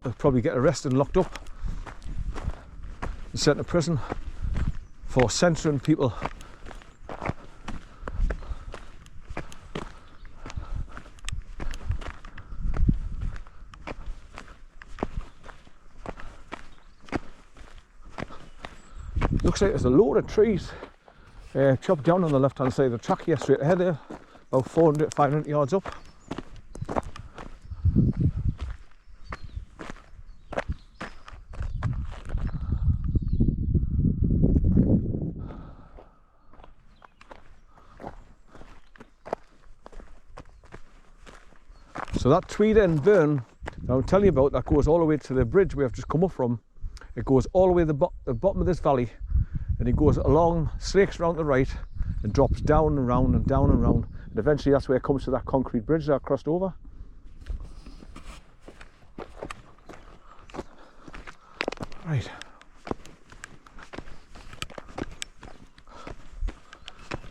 they'll probably get arrested and locked up and sent to prison for censoring people. Looks like there's a load of trees chopped down on the left hand side of the track here, straight ahead there, about 400, 500 yards up. So that Tweed End burn that I'm telling you about, that goes all the way to the bridge we have just come up from. It goes all the way to the bottom of this valley, and it goes along, snakes around the right, and drops down and round and down and round. And eventually that's where it comes to that concrete bridge that I crossed over. Right.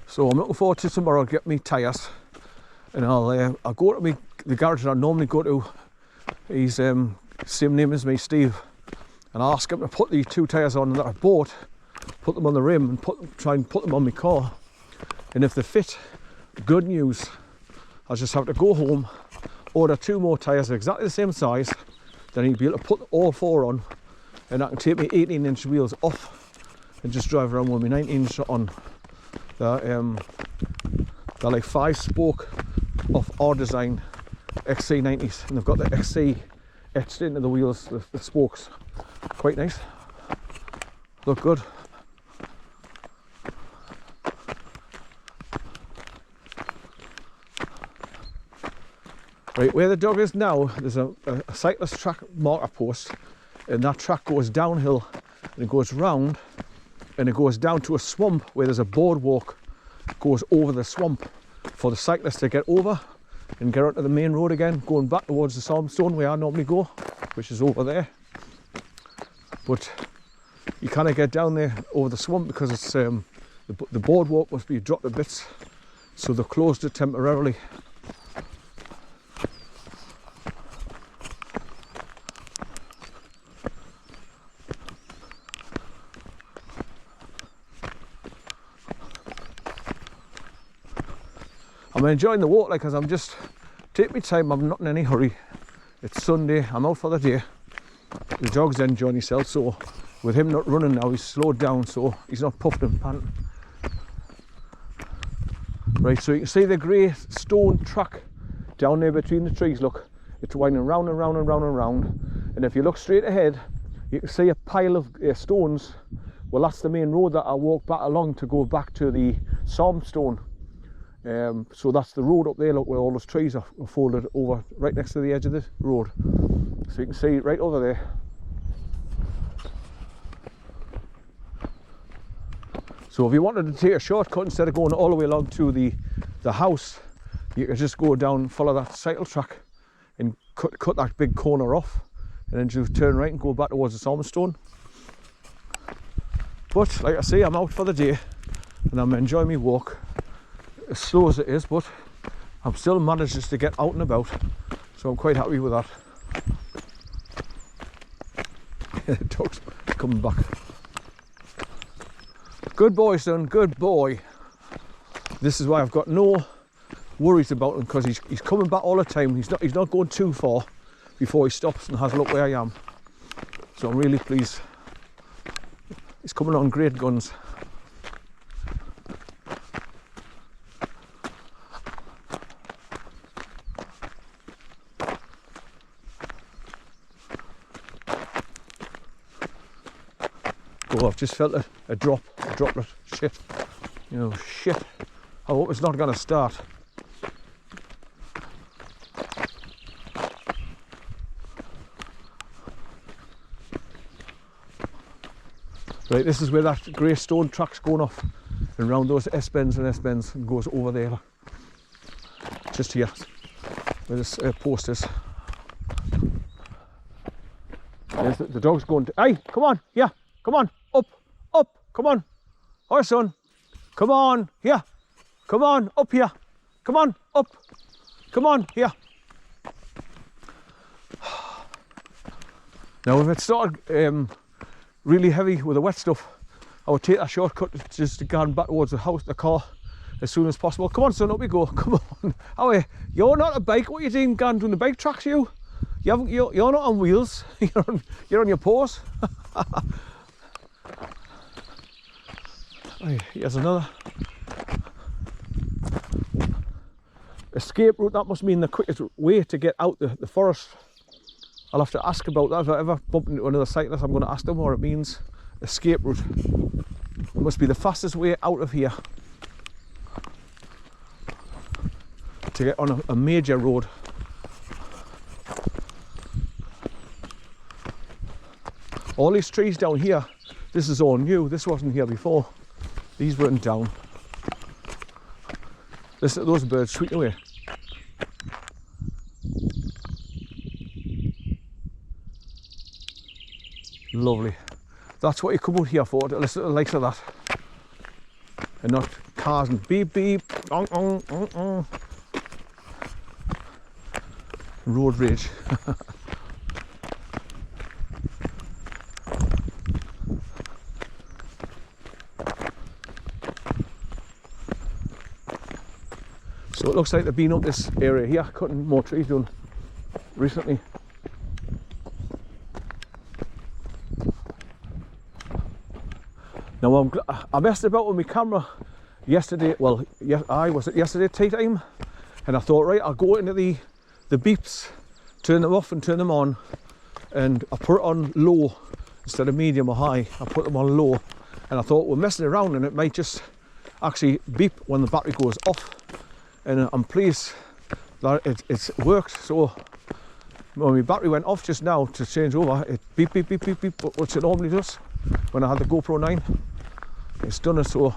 So I'm looking forward to tomorrow, get me tyres, and I'll go to the garage that I normally go to. He's same name as me, Steve, and I'll ask him to put the 2 tyres on that I bought, put them on the rim and try and put them on my car. And if they fit, good news, I'll just have to go home, order 2 more tyres exactly the same size, then he'll be able to put all 4 on, and I can take my 18-inch wheels off and just drive around with my 19-inch on. They're like 5-spoke of our design XC90s, and they've got the XC etched into the wheels, the spokes. Quite nice, look good. Right, where the dog is now, there's a cyclist track marker post, and that track goes downhill and it goes round and it goes down to a swamp where there's a boardwalk, goes over the swamp for the cyclists to get over and get onto the main road again, going back towards the Salmstone where I normally go, which is over there. But you can't get down there over the swamp because it's the boardwalk must be dropped to bits, so they've closed it temporarily. I'm enjoying the walk, like, because I'm just take my time. I'm not in any hurry. It's Sunday, I'm out for the day. The dog's enjoying himself, so with him not running now, he's slowed down, so he's not puffed and panting. Right, so you can see the grey stone track down there between the trees. Look, it's winding round and round and round and round. And if you look straight ahead, you can see a pile of stones. Well, that's the main road that I walk back along to go back to the Salmstone. So that's the road up there, look, where all those trees are folded over right next to the edge of the road. So you can see right over there. So if you wanted to take a shortcut instead of going all the way along to the house, you could just go down, follow that cycle track and cut that big corner off, and then just turn right and go back towards the Salmstone. But like I say, I'm out for the day and I'm enjoying my walk. As slow as it is, but I'm still managed to get out and about, so I'm quite happy with that. The dog's coming back. Good boy, son, good boy. This is why I've got no worries about him, because he's coming back all the time. He's not going too far before he stops and has a look where I am. So I'm really pleased. He's coming on great guns. Oh, I've just felt a droplet. Shit. You know, shit. I hope it's not going to start. Right, this is where that grey stone track's going off and round those S-bends and goes over there. Just here, where this post is. There's the dog's going to... Hey, come on, yeah, come on. Up, come on. Hi, son. Come on, here. Come on, up here. Come on, up. Come on, here. Now if it started really heavy with the wet stuff, I would take a shortcut just to go back towards the house, the car, as soon as possible. Come on son, up we go, come on. How are you? You're not a bike, what are you doing going doing the bike tracks you? You're not on wheels, you're on your paws. Right, here's another. Escape route, that must mean the quickest way to get out the forest. I'll have to ask about that. If I ever bump into another cyclist, I'm going to ask them what it means. Escape route. It must be the fastest way out of here to get on a major road. All these trees down here, this is all new. This wasn't here before. These weren't down. Listen to those birds tweeting away. Lovely. That's what you come out here for, to listen to the likes of that. And not cars and beep beep, road rage. So it looks like they've been up this area here, cutting more trees down recently. Now I messed about with my camera yesterday, well, was it yesterday tea time? And I thought, right, I'll go into the beeps, turn them off and turn them on, and I put it on low instead of medium or high. I put them on low, and I thought we're messing around and it might just actually beep when the battery goes off. And I'm pleased that it's worked. So when my battery went off just now to change over, it beep beep beep beep beep, which it normally does when I had the GoPro 9. It's done it so.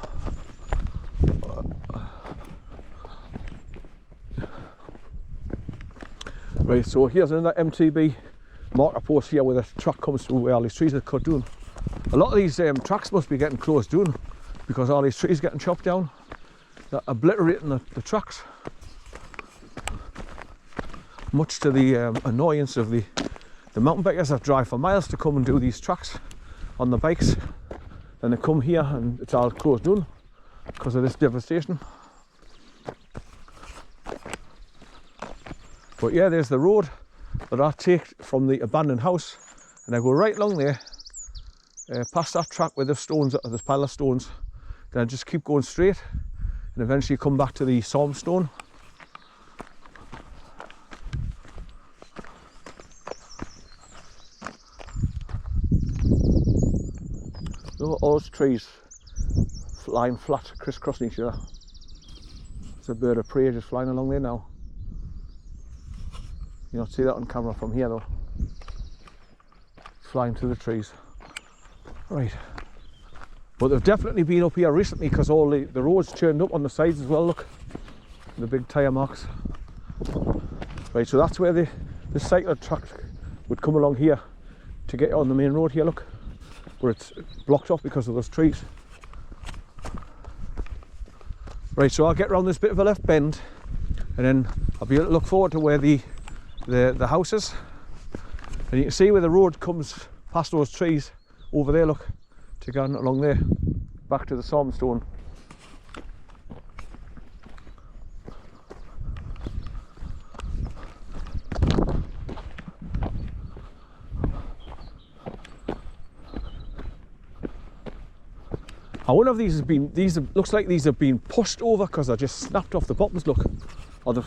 Right, so here's another MTB marker post here where the truck comes through where all these trees are cut down. A lot of these tracks must be getting closed down because all these trees getting chopped down. They're obliterating the tracks, much to the annoyance of the mountain bikers that drive for miles to come and do these tracks on the bikes. Then they come here and it's all closed down because of this devastation. But yeah, there's the road that I take from the abandoned house, and I go right along there, past that track with the stones, this pile of stones. Then I just keep going straight, and eventually come back to the Stormstone. Look at all those trees lying flat, crisscrossing each other. There's a bird of prey just flying along there now. You don't see that on camera from here though. Flying through the trees. Right. But they've definitely been up here recently because all the roads turned up on the sides as well, look. The big tyre marks. Right, so that's where the cycler track would come along here to get on the main road here, look. Where it's blocked off because of those trees. Right, so I'll get around this bit of a left bend and then I'll be able to look forward to where the house is. And you can see where the road comes past those trees over there, look, to go along there, back to the Stormstone. I wonder if looks like these have been pushed over because they're just snapped off the bottoms, look. Or they've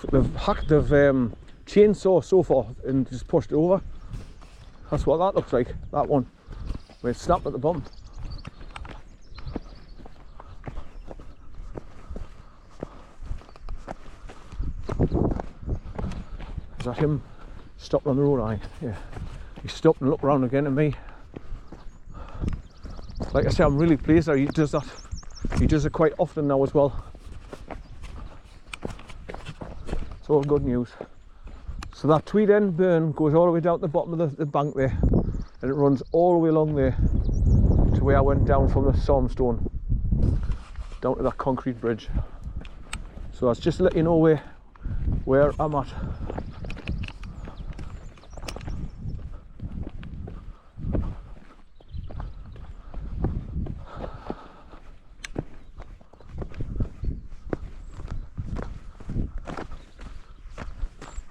chainsaw so far and just pushed it over. That's what that looks like, that one, where it's snapped at the bottom. Is that him stopped on the road line? Yeah. He stopped and looked around again at me. Like I say, I'm really pleased that he does that. He does it quite often now as well. It's all good news. So that Tweed End burn goes all the way down to the bottom of the bank there, and it runs all the way along there to where I went down from the Stormstone down to that concrete bridge. So that's just to let you know where I'm at.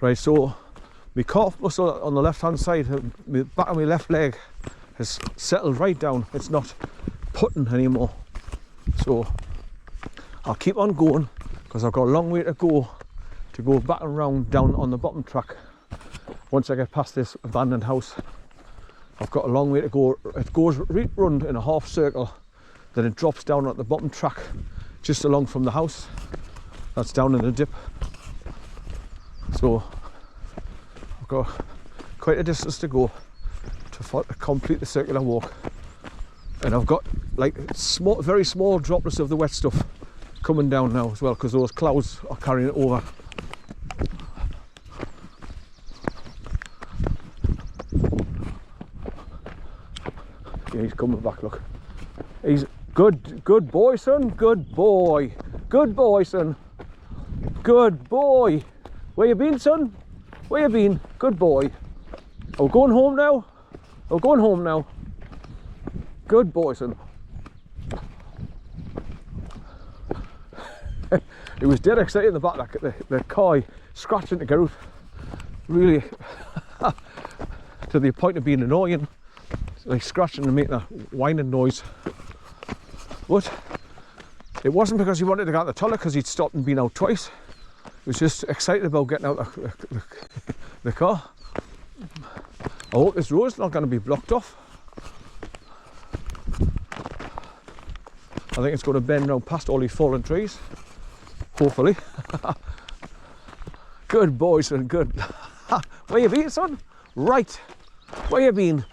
Right, so my calf muscle on the left hand side, the back of my left leg has settled right down. It's not putting anymore. So I'll keep on going because I've got a long way to go back and round down on the bottom track. Once I get past this abandoned house, I've got a long way to go. It goes right round in a half circle, then it drops down at the bottom track just along from the house. That's down in the dip. So I've got quite a distance to go to complete the circular walk. And I've got like small, very small droplets of the wet stuff coming down now as well, because those clouds are carrying it over. Yeah, he's coming back, look. He's good boy, son, good boy. Good boy, son. Good boy. Where you been, son? Where you been? Good boy. Oh, going home now? Oh, going home now. Good boy, son. He was dead excited in the back, like the car scratching to get out. Really, to the point of being annoying. Like scratching and making a whining noise. But it wasn't because he wanted to get out the toilet, because he'd stopped and been out twice. He was just excited about getting out the car. I hope this road's not going to be blocked off. I think it's going to bend round past all these fallen trees. Hopefully. Good boy, son, good. Where you been, son? Right. Where you been?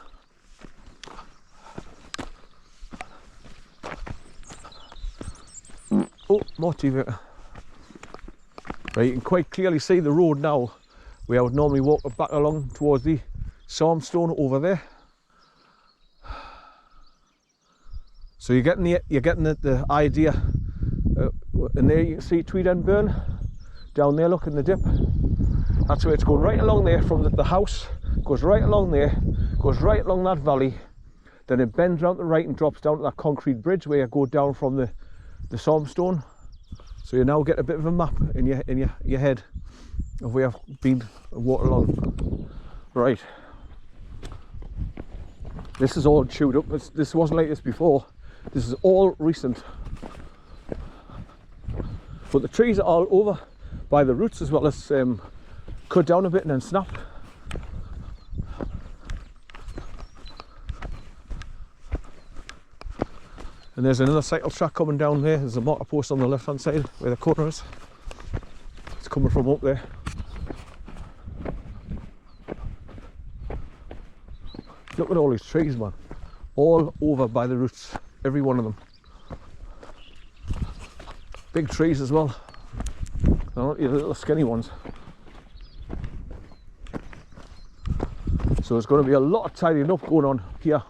Oh, motivator. Right, you can quite clearly see the road now where I would normally walk back along towards the Sarmstone over there. So you're getting the idea. And there you can see Tweed End Burn down there, look in the dip. That's where it's going, right along there from the house, goes right along there, goes right along that valley, then it bends round to the right and drops down to that concrete bridge where you go down from the Sarmstone. So you now get a bit of a map in your head of where I've been and walked along. Right. This is all chewed up. This wasn't like this before. This is all recent. But the trees are all over by the roots, as well as cut down a bit and then snapped. And there's another cycle track coming down there. There's a marker post on the left hand side where the corner is. It's coming from up there. Look at all these trees, man. All over by the roots, every one of them. Big trees as well. Not your little skinny ones. So there's going to be a lot of tidying up going on here.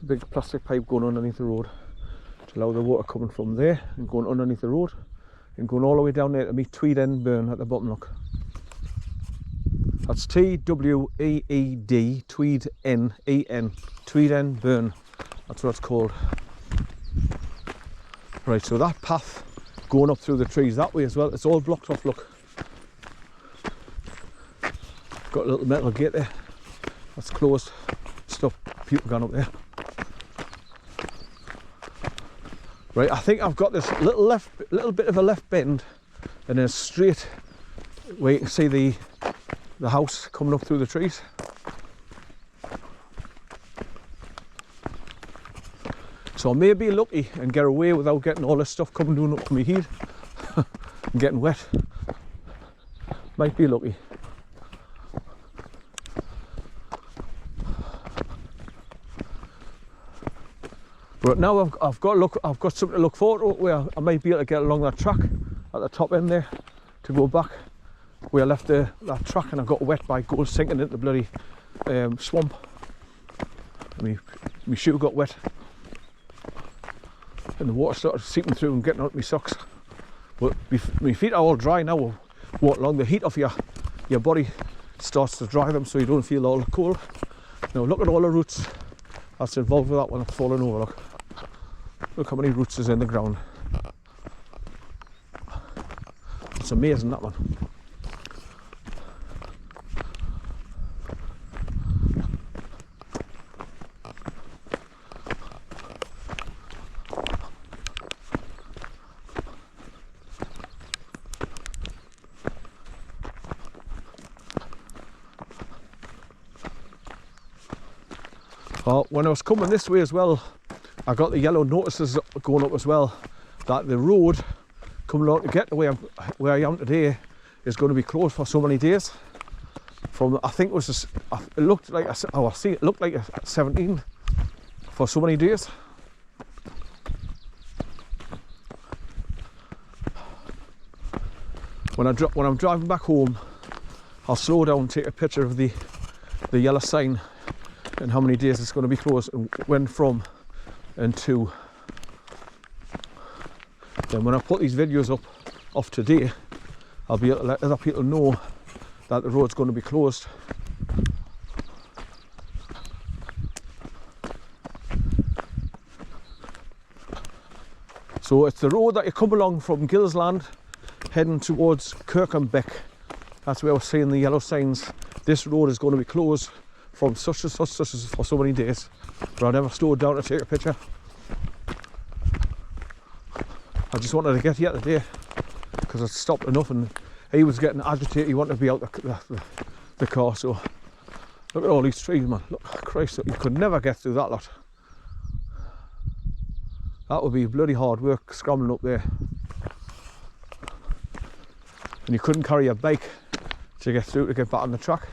Big plastic pipe going underneath the road to allow the water coming from there and going underneath the road and going all the way down there to meet Tweed End Burn at the bottom, look. That's T-W-E-E-D, Tweed N-E-N, Tweed End Burn. That's what it's called. Right, so that path going up through the trees that way as well, it's all blocked off, look. Got a little metal gate there. That's closed. Stop people going up there. Right, I think I've got this little bit of a left bend and then straight where you can see the house coming up through the trees. So I may be lucky and get away without getting all this stuff coming down up to my head and getting wet. Might be lucky. But now I've got something to look forward to, where I might be able to get along that track at the top end there to go back where I left that track, and I got wet by going sinking into the bloody swamp. My shoe got wet and the water started seeping through and getting out my socks. But my feet are all dry now. Walk along, the heat of your body starts to dry them so you don't feel all cold. Now look at all the roots that's involved with that one falling over, look. Look how many roots is in the ground. It's amazing, that one. When I was coming this way as well, I got the yellow notices going up as well that the road coming along to get to where I am today is going to be closed for so many days. From, I think it was just, it looked like it looked like a 17 for so many days. When I'm driving back home, I'll slow down and take a picture of the yellow sign and how many days it's going to be closed and when from and to. Then when I put these videos up of today, I'll be able to let other people know that the road's going to be closed. So it's the road that you come along from Gillsland heading towards Kirkenbeck. That's where I was seeing the yellow signs. This road is going to be closed from such and such for so many days, but I never slowed down to take a picture. I just wanted to get here today because I'd stopped enough and he was getting agitated. He wanted to be out the car. So look at all these trees, man. Look, Christ, you could never get through that lot. That would be bloody hard work scrambling up there, and you couldn't carry your bike to get through to get back on the track.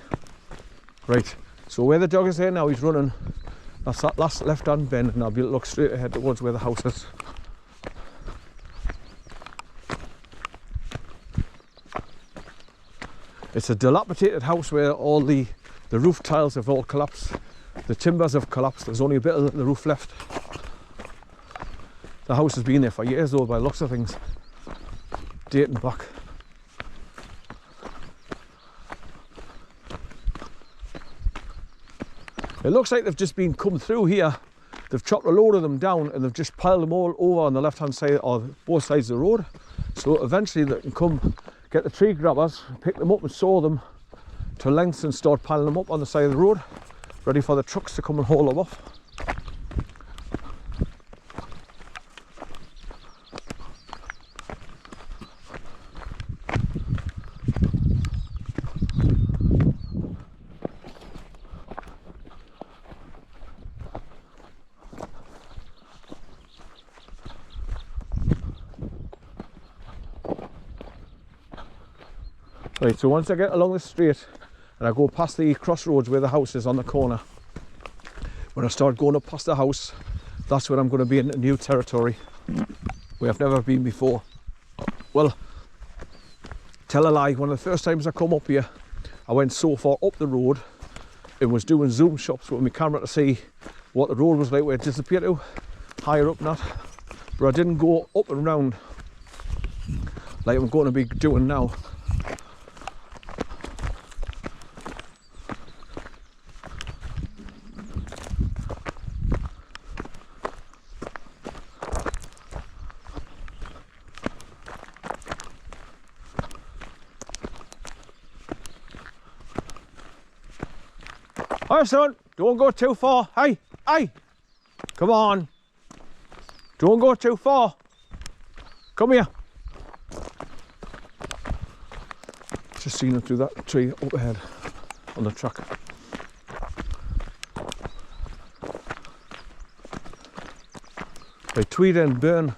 Right. So where the dog is here now, he's running. That's that last left-hand bend, and I'll be able to look straight ahead towards where the house is. It's a dilapidated house where all the roof tiles have all collapsed. The timbers have collapsed. There's only a bit of the roof left. The house has been there for years though, by lots of things. Dating back. It looks like they've just been come through here. They've chopped a load of them down and they've just piled them all over on the left hand side or both sides of the road. So eventually they can come get the tree grabbers, pick them up and saw them to lengths and start piling them up on the side of the road, ready for the trucks to come and haul them off. Right, so once I get along the street and I go past the crossroads where the house is on the corner, when I start going up past the house, that's when I'm going to be in new territory where I've never been before. Well, tell a lie, one of the first times I come up here, I went so far up the road and was doing zoom shots with my camera to see what the road was like, where it disappeared to, higher up not. But I didn't go up and round like I'm going to be doing now. Hi son, don't go too far. Hey, hey, come on. Don't go too far. Come here. Just seen it through that tree up ahead on the track. Right, Tweed and Burn,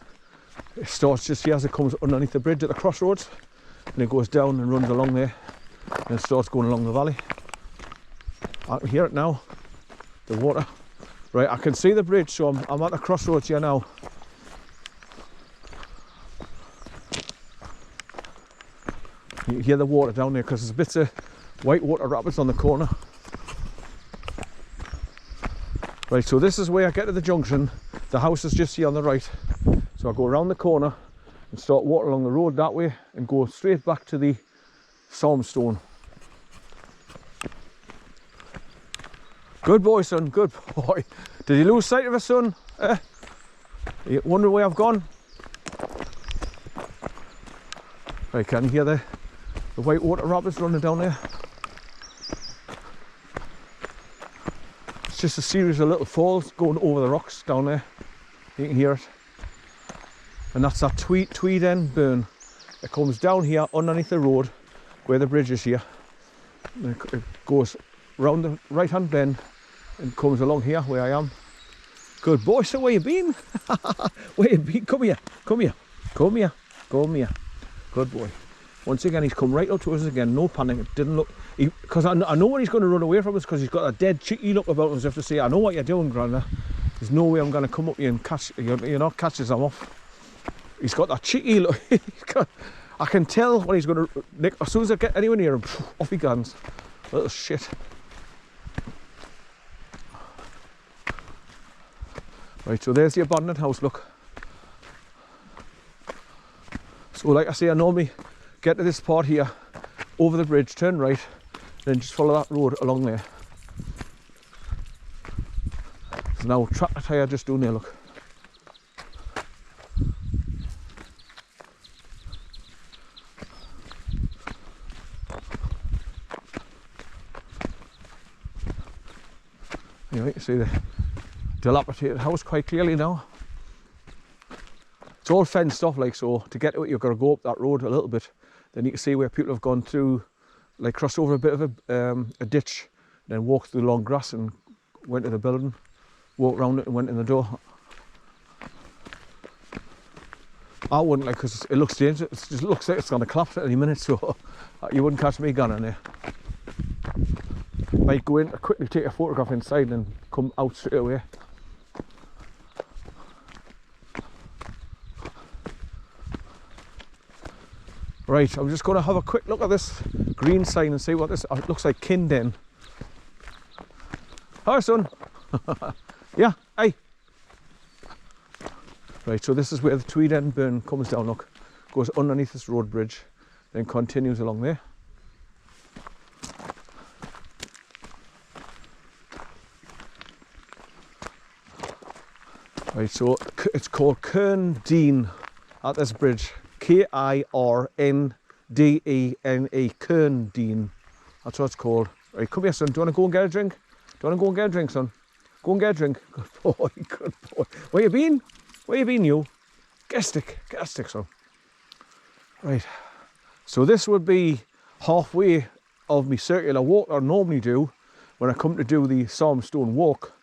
it starts just here as it comes underneath the bridge at the crossroads, and it goes down and runs along there and it starts going along the valley. I can hear it now, the water. Right, I can see the bridge, so I'm at the crossroads here now. You can hear the water down there because there's bits of white water rapids on the corner. Right, so this is where I get to the junction. The house is just here on the right. So I go around the corner and start walking along the road that way and go straight back to the Psalmstone. Good boy, son, good boy. Did you lose sight of us, son? You wonder where I've gone? Right, can you hear the white water rapids running down there? It's just a series of little falls going over the rocks down there. You can hear it. And that's that Tweed End burn. It comes down here underneath the road where the bridge is here. And it goes round the right hand bend and comes along here where I am. Good boy, so where you been? Where you been? Come here, come here, come here, come here. Good boy. Once again, he's come right up to us again, no panic. It didn't look, because I know when he's going to run away from us, because he's got a dead cheeky look about him, as if to say, I know what you're doing, Granda. There's no way I'm going to come up here and catch, you're not catches him off. He's got that cheeky look. I can tell when he's going to nick, as soon as I get anywhere near him, off he goes. Little shit. Right, so there's the abandoned house, look. So like I say, I normally get to this part here, over the bridge, turn right, then just follow that road along there. There's now a tractor tyre just down there, look. Anyway, you can see the dilapidated house quite clearly now. It's all fenced off, like, so to get to it you've got to go up that road a little bit. Then you can see where people have gone through, like crossed over a bit of a ditch, then walked through the long grass and went to the building, walked around it and went in the door. I wouldn't, like, because it looks dangerous. It just looks like it's going to collapse at any minute, so you wouldn't catch me gun in there. Might go in, quickly take a photograph inside and come out straight away. Right, I'm just going to have a quick look at this green sign and see what this, it looks like Kinden. Hi son. Yeah, hey. Right, so this is where the Tweed End burn comes down, look. Goes underneath this road bridge, then continues along there. Right, so it's called Cairndene at this bridge. Kirndene, Cairndene. That's what it's called. Right, come here, son. Do you want to go and get a drink? Do you want to go and get a drink, son? Go and get a drink. Good boy, good boy. Where you been? Where you been, you? Get a stick, son. Right. So this would be halfway of my circular walk I normally do when I come to do the Psalm Stone walk.